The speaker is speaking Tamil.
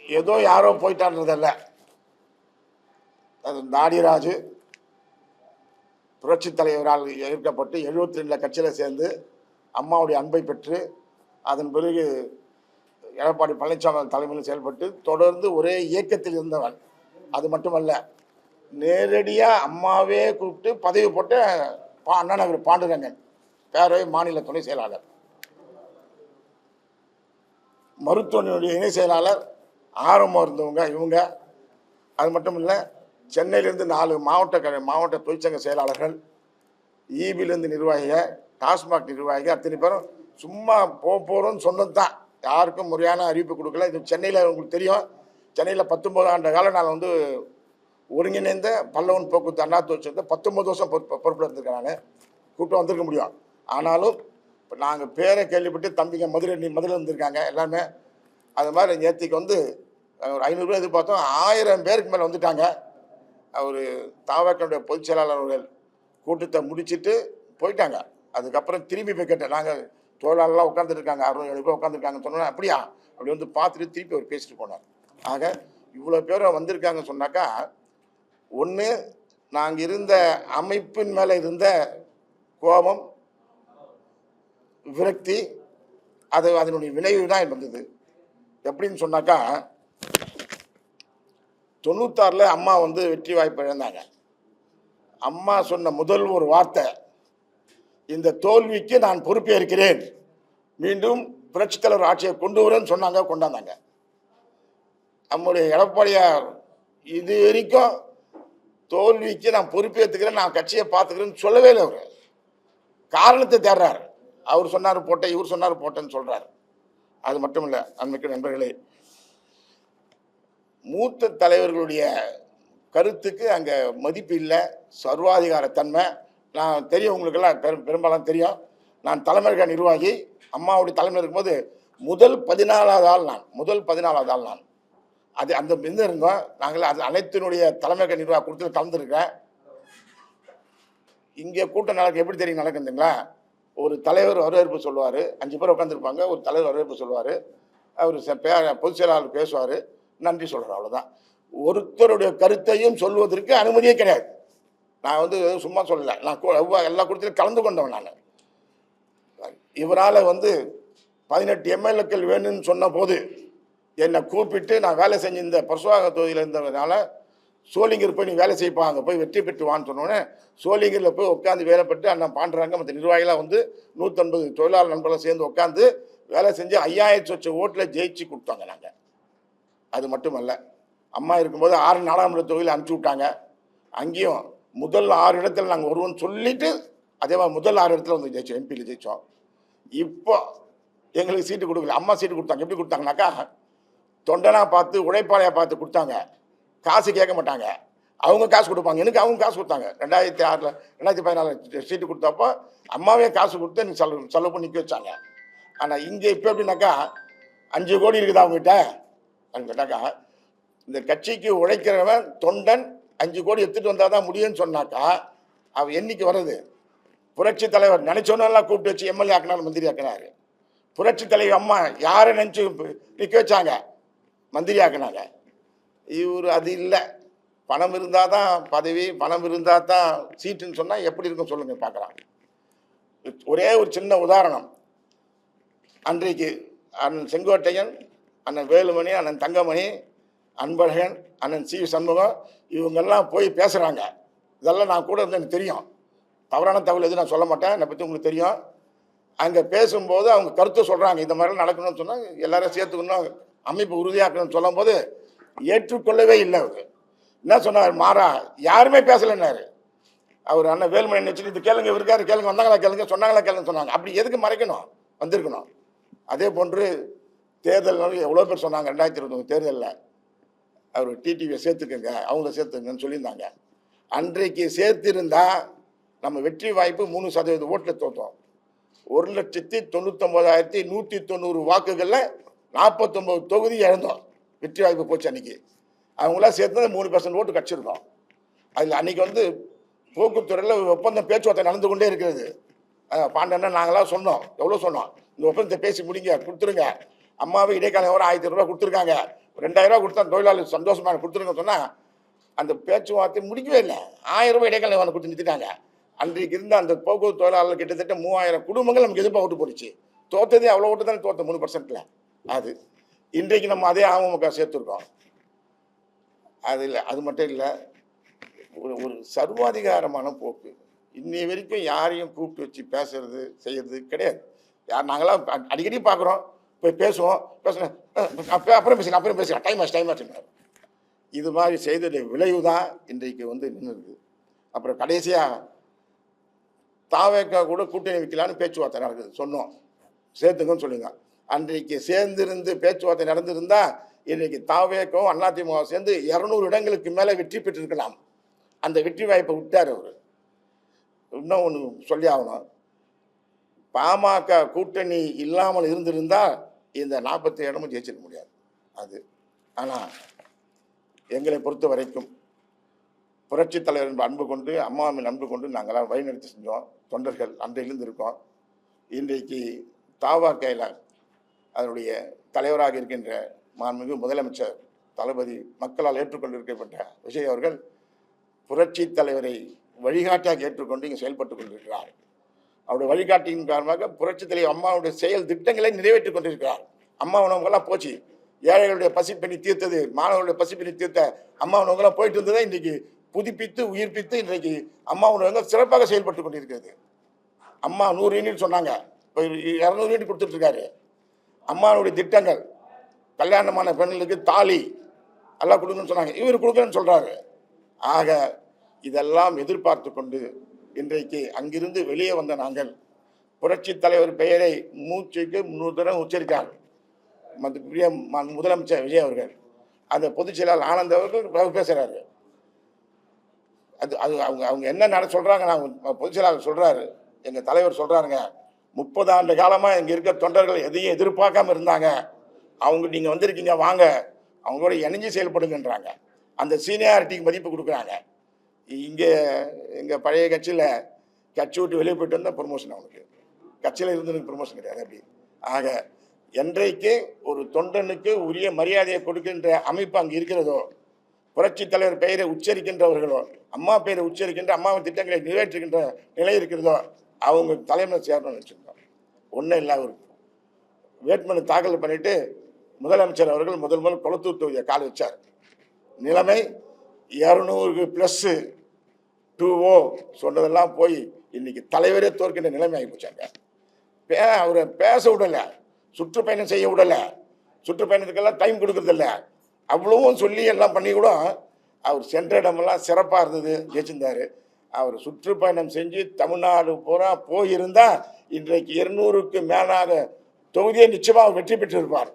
ஏதோ யாரோ போயிட்டான்றதல்ல. அது நாடிராஜு புரட்சி தலைவரால் ஈர்க்கப்பட்டு 72 கட்சியில் சேர்ந்து அம்மாவுடைய அன்பை பெற்று அதன் பிறகு எடப்பாடி பழனிசாமி தலைமையில் செயல்பட்டு தொடர்ந்து ஒரே இயக்கத்தில் இருந்தவன். அது மட்டுமல்ல, நேரடியாக அம்மாவே கூப்பிட்டு பதவி போட்ட அண்ணா நகர் பாண்டுரங்கன் பேரவை மாநில துணை செயலாளர், மருத்துவனுடைய இணை செயலாளர் ஆரம்பம் இருந்தவங்க இவங்க. அது மட்டும் இல்லை, சென்னையிலேருந்து 4 மாவட்ட தொழிற்சங்க செயலாளர்கள், ஈபிலேருந்து நிர்வாகிகள், டாஸ்மாக் நிர்வாகிகள், அத்தனை பேரும் சும்மா போகிறோன்னு சொன்னது தான். யாருக்கும் முறையான அறிவிப்பு கொடுக்கல. இது சென்னையில் உங்களுக்கு தெரியும். சென்னையில் 19 ஆண்டு காலம் நான் வந்து ஒருங்கிணைந்த பல்லவன் போக்குவரத்து அண்ணா தொழிற்சங்கத்தை 19 வருஷம் பொறுப்பில் இருந்திருக்கேன். நான் கூட்டம் வந்திருக்க முடியும். ஆனாலும் இப்போ நாங்கள் பேரை கேள்விப்பட்டு தம்பிங்க மதுரையில் இருந்திருக்காங்க எல்லாமே. அது மாதிரி நேற்றுக்கு வந்து ஒரு 500 பேர் எதிர்பார்த்தோம். 1000 பேருக்கு மேலே வந்துட்டாங்க. அவர் தாவக்கனுடைய பொதுச் செயலாளர் அவர்கள் கூட்டத்தை முடிச்சுட்டு போயிட்டாங்க. அதுக்கப்புறம் திரும்பி போய் கேட்டேன். நாங்கள் தொழிலாளர்லாம் உட்காந்துருக்காங்க, 600 பேர் உட்காந்துருக்காங்கன்னு சொன்னோன்னா அப்படியா அப்படி வந்து பார்த்துட்டு திருப்பி அவர் பேசிட்டு போனார். ஆக இவ்வளோ பேர் வந்திருக்காங்கன்னு சொன்னாக்கா, ஒன்று நாங்கள் இருந்த அமைப்பின் மேலே இருந்த கோபம், விரக்தி, அதனுடைய விளைவு தான் வந்தது. எப்படின்னு சொன்னாக்கா, 96 அம்மா வந்து வெற்றி வாய்ப்பு இழந்தாங்க. அம்மா சொன்ன முதல் ஒரு வார்த்தை, இந்த தோல்விக்கு நான் பொறுப்பேற்கிறேன், மீண்டும் புரட்சித் தலைவர் ஆட்சியை கொண்டு வரேன்னு சொன்னாங்க. கொண்டாந்தாங்க. நம்முடைய எடப்பாடியார் இது வரைக்கும் தோல்விக்கு நான் பொறுப்பேற்றுக்கிறேன், நான் கட்சியை பார்த்துக்கிறேன்னு சொல்லவே இல்லை. அவர் காரணத்தை தேடுறார். அவர் சொன்னார் போட்டேன், இவர் சொன்னார் போட்டேன்னு சொல்றாரு. அது மட்டும் இல்லை, அன்மைக்கு நண்பர்களே, மூத்த தலைவர்களுடைய கருத்துக்கு அங்கே மதிப்பு இல்லை, சர்வாதிகார தன்மை. நான் தெரியும், உங்களுக்கெல்லாம் பெரும்பாலும் தெரியும். நான் தலைமையக நிர்வாகி. அம்மாவுடைய தலைமையில் இருக்கும்போது முதல் 14வது ஆள் நான். அது அந்த இருந்தோம். நாங்கள் அது அனைத்தினுடைய தலைமையக நிர்வாக கூட்டத்தில் கலந்துருக்கேன். இங்கே கூட்டம் நடக்க எப்படி தெரியும் நடக்குதுங்களா? ஒரு தலைவர் வரவேற்பு சொல்லுவார், 5 பேர் உட்காந்துருப்பாங்க. ஒரு தலைவர் வரவேற்பு சொல்லுவார், அவர் பொதுச் செயலாளர் பேசுவார், நன்றி சொல்கிறார், அவ்வளோதான். ஒருத்தருடைய கருத்தையும் சொல்வதற்கு அனுமதியே கிடையாது. நான் வந்து சும்மா சொல்லலை, நான் எல்லா கூட்டத்திலும் கலந்து கொண்டவன். நான் இவரால் வந்து 18 எம்எல்ஏக்கள் வேணும்னு சொன்ன போது என்னை கூப்பிட்டு, நான் வேலை செஞ்சு இந்த பரசுவாக தொகுதியில் இருந்ததுனால சோளிங்கர் போய் நீ வேலை செய்ப்பாங்க, போய் வெற்றி பெற்று வான்னு சொன்னோன்னே சோளிங்கரில் போய் உட்காந்து வேலை பெற்று அண்ணன் பாண்டுறாங்க மற்ற நிர்வாகிகளாக வந்து 150 தொழிலாளர் நண்பர்களும் சேர்ந்து உட்காந்து வேலை செஞ்சு 5000 சொச்ச ஓட்டில் ஜெயிச்சு கொடுத்தாங்க. நாங்கள் அது மட்டுமல்ல, அம்மா இருக்கும்போது 6 நாடாளுமன்ற தொகுதியில் அனுப்பிச்சி விட்டாங்க. அங்கேயும் முதல் 6 இடத்துல நாங்கள் வருவோம்னு சொல்லிட்டு அதே மாதிரி முதல் 6 இடத்துல வந்து ஜெயிச்சோம், எம்பியில் ஜெயித்தோம். இப்போ எங்களுக்கு சீட்டு கொடுக்கல. அம்மா சீட்டு கொடுத்தாங்க. எப்படி கொடுத்தாங்கனாக்கா, தொண்டனாக பார்த்து உழைப்பாளையாக பார்த்து கொடுத்தாங்க. காசு கேட்க மாட்டாங்க, அவங்க காசு கொடுப்பாங்க. எனக்கு அவங்க காசு கொடுத்தாங்க. 2014 சீட்டு கொடுத்தப்போ அம்மாவே காசு கொடுத்து எனக்கு செலவு பண்ணி நிற்க வச்சாங்க. ஆனால் இங்கே இப்போ எப்படின்னாக்கா, 5 கோடி இருக்குதா அவங்ககிட்ட அப்படின்னு கேட்டாக்கா, இந்த கட்சிக்கு உழைக்கிறவன் தொண்டன் 5 கோடி எடுத்துகிட்டு வந்தால் தான் முடியும்னு சொன்னாக்கா, அவன் என்னைக்கு வர்றது? புரட்சி தலைவர் நினைச்சோன்னெல்லாம் கூப்பிட்டு வச்சு எம்எல்ஏ ஆக்கினாலும் மந்திரி ஆக்கினாரு. புரட்சி தலைவர் அம்மா யாரை நினச்சி நிற்க வச்சாங்க, மந்திரி ஆக்கினாங்க. இவர் அது இல்லை. பணம் இருந்தால் தான் பதவி, பணம் இருந்தால் தான் சீட்டுன்னு சொன்னால் எப்படி இருக்கும் சொல்லுங்கள் பார்க்கலாம். ஒரே ஒரு சின்ன உதாரணம். அன்றைக்கு அண்ணன் செங்கோட்டையன், அண்ணன் வேலுமணி, அண்ணன் தங்கமணி, அன்பழகன், அண்ணன் சி சண்முகம் இவங்கெல்லாம் போய் பேசுகிறாங்க. இதெல்லாம் நான் கூட இருந்து எனக்கு தெரியும். தவறான தகவல் எதுவும் நான் சொல்ல மாட்டேன், என்னை பற்றி உங்களுக்கு தெரியும். அங்கே பேசும்போது அவங்க கருத்தை சொல்கிறாங்க, இந்த மாதிரிலாம் நடக்கணும்னு சொன்னால் எல்லாரும் சேர்த்துக்கணும், அமைப்பு உறுதியாக்கணும்னு சொல்லும் போது ஏற்றுக்கொள்ளவே இல்லை. அவர் என்ன சொன்னார், மாறா யாருமே பேசலைன்னாரு. அவர் அண்ணன் வேலுமணி வச்சுட்டு இது கேளுங்க, இருக்காரு கேளுங்க, வந்தாங்களா கேளுங்க, சொன்னாங்களா கேளுங்க சொன்னாங்க. அப்படி எதுக்கு மறைக்கணும், வந்திருக்கணும். அதே போன்று தேர்தல் எவ்வளோ பேர் சொன்னாங்க 2021 தேர்தலில் அவர் டிடிவியை சேர்த்துக்குங்க, அவங்கள சேர்த்துக்குங்கன்னு சொல்லியிருந்தாங்க. அன்றைக்கு சேர்த்திருந்தா நம்ம வெற்றி வாய்ப்பு 3% ஓட்டில் தோற்றோம். 1,99,190 வாக்குகளில் 49 தொகுதி இழந்தோம். வெற்றி வாய்ப்பு போச்சு. அன்றைக்கி அவங்களாம் சேர்த்து 3% ஓட்டு கட்சிருந்தோம். அதில் அன்றைக்கி வந்து போக்குவரத்துறையில் ஒப்பந்தம் பேச்சுவார்த்தை நடந்து கொண்டே இருக்கிறது. பாண்டன்னா நாங்களாம் சொன்னோம், எவ்வளோ சொன்னோம், இந்த ஒப்பந்தத்தை பேசி முடிங்க, கொடுத்துருங்க. அம்மாவை இடைக்கால ஒரு 1000 ரூபாய் கொடுத்துருக்காங்க, 2000 கொடுத்தா தொழிலாளி சந்தோஷமாக கொடுத்துருங்க சொன்னால் அந்த பேச்சுவார்த்தை முடிக்கவே இல்லை. 1000 ரூபாய் இடைக்கால அவனை கொடுத்து நிறுத்திட்டாங்க. அன்றைக்கு இருந்த அந்த போக்குவரத்து தொழிலாளர்கள் கிட்டத்தட்ட 3000 குடும்பங்கள் நமக்கு எதிர்ப்பாக ஓட்டு போடுச்சு. தோற்றதே அவ்வளோ ஓட்டு தானே தோற்ற 3%. அது இன்றைக்கு நம்ம அதே அமமுக சேர்த்துருக்கோம். அது இல்லை, அது மட்டும் இல்லை, ஒரு சர்வாதிகாரமான போக்கு. இன்னை வரைக்கும் யாரையும் கூப்பிட்டு வச்சு பேசுறது செய்யறது கிடையாது. நாங்களாம் அடிக்கடி பார்க்குறோம், போய் பேசுவோம், அப்புறம் பேசலாம் டைம் ஆச்சுன்னு. இது மாதிரி செய்தது விளைவு தான் இன்றைக்கு நின்றுருக்கு. அப்புறம் கடைசியாக தாவேக்கா கூட கூட்டணி வைக்கலான்னு பேச்சுவார்த்தை நடக்குது. சொன்னோம் சேர்த்துங்கன்னு சொல்லுங்க. அன்றைக்கு சேர்ந்திருந்து பேச்சுவார்த்தை நடந்திருந்தா இன்றைக்கு தாவேக்கவும் அதிமுக சேர்ந்து 200 இடங்களுக்கு மேலே வெற்றி பெற்றிருக்கலாம். அந்த வெற்றி வாய்ப்பை விட்டார் அவர். இன்னும் ஒன்று சொல்லி ஆகணும், பாமக கூட்டணி இல்லாமல் இருந்திருந்தால் இந்த 47 இடமும் ஜெயிச்சிட முடியாது. அது ஆனால் எங்களை பொறுத்த வரைக்கும் புரட்சி தலைவர் அன்பு கொண்டு, அம்மாவின் அன்பு கொண்டு நாங்களாம் வழிநடத்தி செஞ்சோம். தொண்டர்கள் அன்றையிலிருந்து இருக்கோம். இன்றைக்கு தாவாக்கையில் அதனுடைய தலைவராக இருக்கின்ற மாண்புமிகு முதலமைச்சர் தளபதி மக்களால் ஏற்றுக்கொண்டிருக்கப்பட்ட விஜய் அவர்கள் புரட்சி தலைவரை வழிகாட்டியாக ஏற்றுக்கொண்டு இங்கே செயல்பட்டு கொண்டிருக்கிறார். அவருடைய வழிகாட்டியின் காரணமாக புரட்சி தலைவர் அம்மாவுடைய செயல் திட்டங்களை நிறைவேற்றிக் கொண்டிருக்கிறார். அம்மா உணவுகள்லாம் போச்சு, ஏழைகளுடைய பசிப்பினி தீர்த்தது, மாணவர்களுடைய பசிப்பினி தீர்த்த அம்மா உணவுகள்லாம் போயிட்டு இருந்ததை இன்றைக்கு புதுப்பித்து உயிர்ப்பித்து இன்றைக்கு அம்மா உணவகங்கள் சிறப்பாக செயல்பட்டு கொண்டிருக்கிறது. அம்மா 100 யூனிட் சொன்னாங்க, இப்போ 200 யூனிட் கொடுத்துட்டு இருக்காரு. அம்மாவுடைய திட்டங்கள், கல்யாணமான பெண்களுக்கு தாலி எல்லாம் கொடுக்கணும்னு சொன்னாங்க, இவர் கொடுக்குறேன்னு சொல்றாரு. ஆக இதெல்லாம் எதிர்பார்த்து கொண்டு இன்றைக்கு அங்கிருந்து வெளியே வந்த நாங்கள் புரட்சி தலைவர் பெயரை மூச்சுக்கு 300 தடவை உச்சரித்தார் முதலமைச்சர் விஜய் அவர்கள். அந்த பொதுச் செயலாளர் ஆனந்த் அவர்கள் பேசுறாரு. அது அது அவங்க என்ன சொல்றாங்க, நான் பொதுச் செயலாளர் சொல்றாரு, எங்க தலைவர் சொல்றாருங்க, 30 ஆண்டு காலமா இங்க இருக்க தொண்டர்கள் எதையும் எதிர்பார்க்காம இருந்தாங்க, அவங்க நீங்க வந்திருக்கீங்க, வாங்க அவங்களோட இணைஞ்சு செயல்படுங்கன்றாங்க. அந்த சீனியாரிட்டிக்கு மதிப்பு கொடுக்குறாங்க. இங்கே எங்கள் பழைய கட்சியில் கட்சி விட்டு வெளியே போயிட்டு வந்தால் ப்ரொமோஷன், அவனுக்கு கட்சியில் இருந்து ப்ரொமோஷன் கிடையாது. அப்படி ஆக என்றைக்கு ஒரு தொண்டனுக்கு உரிய மரியாதையை கொடுக்கின்ற அமைப்பு அங்கே இருக்கிறதோ, புரட்சி தலைவர் பெயரை உச்சரிக்கின்றவர்களோ, அம்மா பெயரை உச்சரிக்கின்ற அம்மாவின் திட்டங்களை நிறைவேற்றுகின்ற நிலை இருக்கிறதோ, அவங்க தலைமையில் சேரணும்னு வச்சுருந்தோம். ஒன்றும் இல்லை, அவர் வேட்புமனு தாக்கல் பண்ணிட்டு முதலமைச்சர் அவர்கள் முதல் குளத்தூர் தொகுதியை கால் வச்சார். நிலைமை 200+2O சொன்னதெல்லாம் போய் இன்னைக்கு தலைவரே தோற்கின்ற நிலைமை ஆகி போச்சாங்க. அவரை பேச விடலை, சுற்றுப்பயணம் செய்ய விடலை, சுற்றுப்பயணத்துக்கெல்லாம் டைம் கொடுக்கறதில்ல. அவ்வளவும் சொல்லி எல்லாம் பண்ணி கூட அவர் சென்ற இடமெல்லாம் சிறப்பாக இருந்தது, ஜெயிச்சிருந்தார். அவர் சுற்றுப்பயணம் செஞ்சு தமிழ்நாடு பூரா போயிருந்தால் இன்றைக்கு 200க்கு மேலாக தொகுதியை நிச்சயமாக வெற்றி பெற்றிருப்பார்.